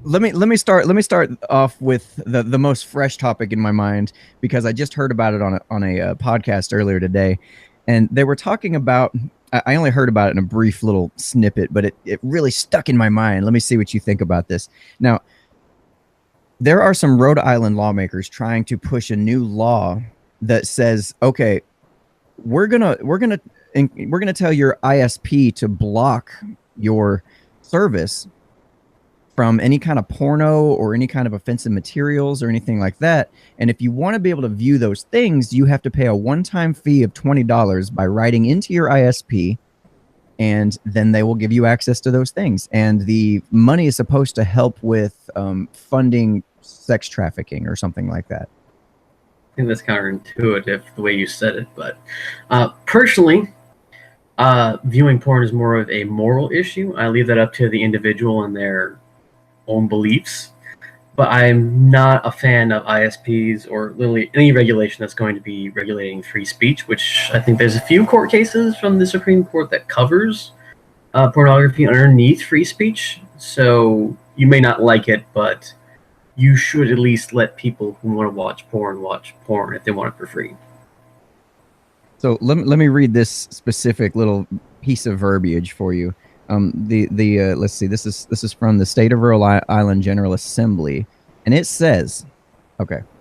Let me start off with the most fresh topic in my mind, because I just heard about it on a podcast earlier today, and they were talking about. I only heard about it in a brief little snippet, but it really stuck in my mind. Let me see what you think about this. Now, there are some Rhode Island lawmakers trying to push a new law that says, okay, we're gonna tell your ISP to block your service from any kind of porno or any kind of offensive materials or anything like that. And if you want to be able to view those things, you have to pay a one-time fee of $20 by writing into your ISP, and then they will give you access to those things. And the money is supposed to help with funding sex trafficking or something like that. I think that's counterintuitive the way you said it, but personally, viewing porn is more of a moral issue. I leave that up to the individual and their own beliefs, but I'm not a fan of ISPs or literally any regulation that's going to be regulating free speech, which I think there's a few court cases from the Supreme Court that covers pornography underneath free speech. So you may not like it, but you should at least let people who want to watch porn if they want it for free. So let me read this specific little piece of verbiage for you. Let's see. This is from the State of Rhode Island General Assembly, and it says,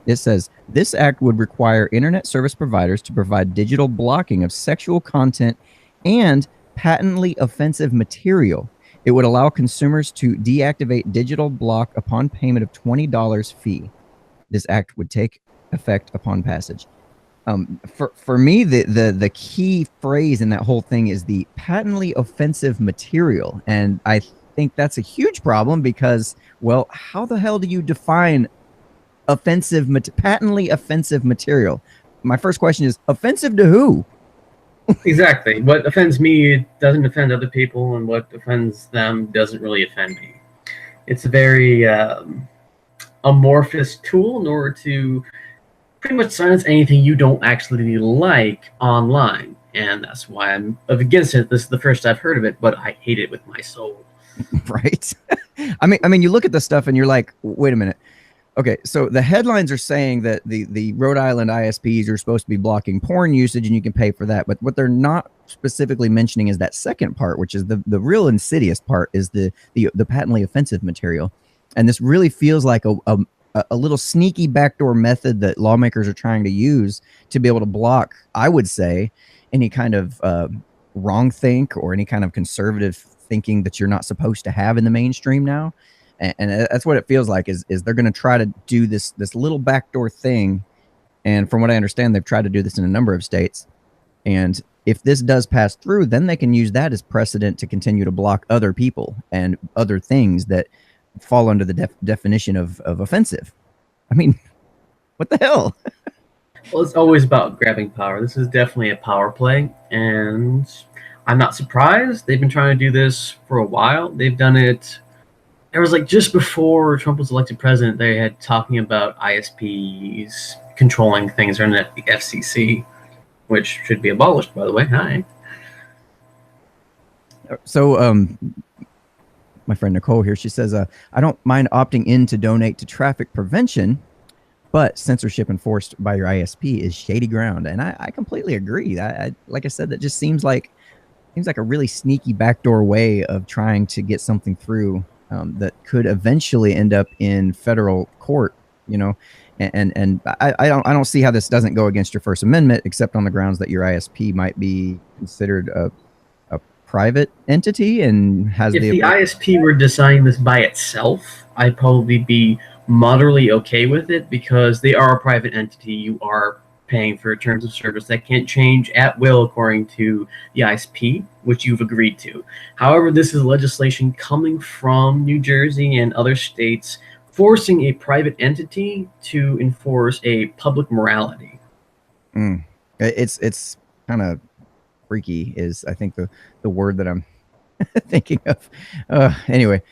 this act would require internet service providers to provide digital blocking of sexual content and patently offensive material. It would allow consumers to deactivate digital block upon payment of $20 fee. This act would take effect upon passage. For me, the key phrase in that whole thing is the patently offensive material. And I think that's a huge problem because, well, how the hell do you define patently offensive material? My first question is, offensive to who? Exactly. What offends me doesn't offend other people, and what offends them doesn't really offend me. It's a very amorphous tool in order to pretty much silence anything you don't actually like online, and that's why I'm against it. This is the first I've heard of it, but I hate it with my soul. Right? I mean, you look at the stuff and you're like, wait a minute. Okay, so the headlines are saying that the Rhode Island ISPs are supposed to be blocking porn usage, and you can pay for that. But what they're not specifically mentioning is that second part, which is the real insidious part, is the patently offensive material. And this really feels like a little sneaky backdoor method that lawmakers are trying to use to be able to block, I would say, any kind of wrong think or any kind of conservative thinking that you're not supposed to have in the mainstream now. And that's what it feels like is they're going to try to do this little backdoor thing. And from what I understand, they've tried to do this in a number of states. And if this does pass through, then they can use that as precedent to continue to block other people and other things that fall under the definition of offensive. I mean, what the hell? Well, it's always about grabbing power. This is definitely a power play, and I'm not surprised. They've been trying to do this for a while. They've done it. It was like just before Trump was elected president, they had talking about ISPs controlling things on the FCC, which should be abolished, by the way. Hi. So, my friend Nicole here, she says, I don't mind opting in to donate to traffic prevention, but censorship enforced by your ISP is shady ground. And I completely agree. Like I said, that just seems like a really sneaky backdoor way of trying to get something through that could eventually end up in federal court, you know. And I don't see how this doesn't go against your First Amendment, except on the grounds that your ISP might be considered a private entity and has if the ISP were designing this by itself, I'd probably be moderately okay with it because they are a private entity. You are paying for terms of service that can't change at will according to the ISP, which you've agreed to. However, this is legislation coming from New Jersey and other states forcing a private entity to enforce a public morality. It's kind of freaky is, I think, the word that I'm thinking of. Anyway,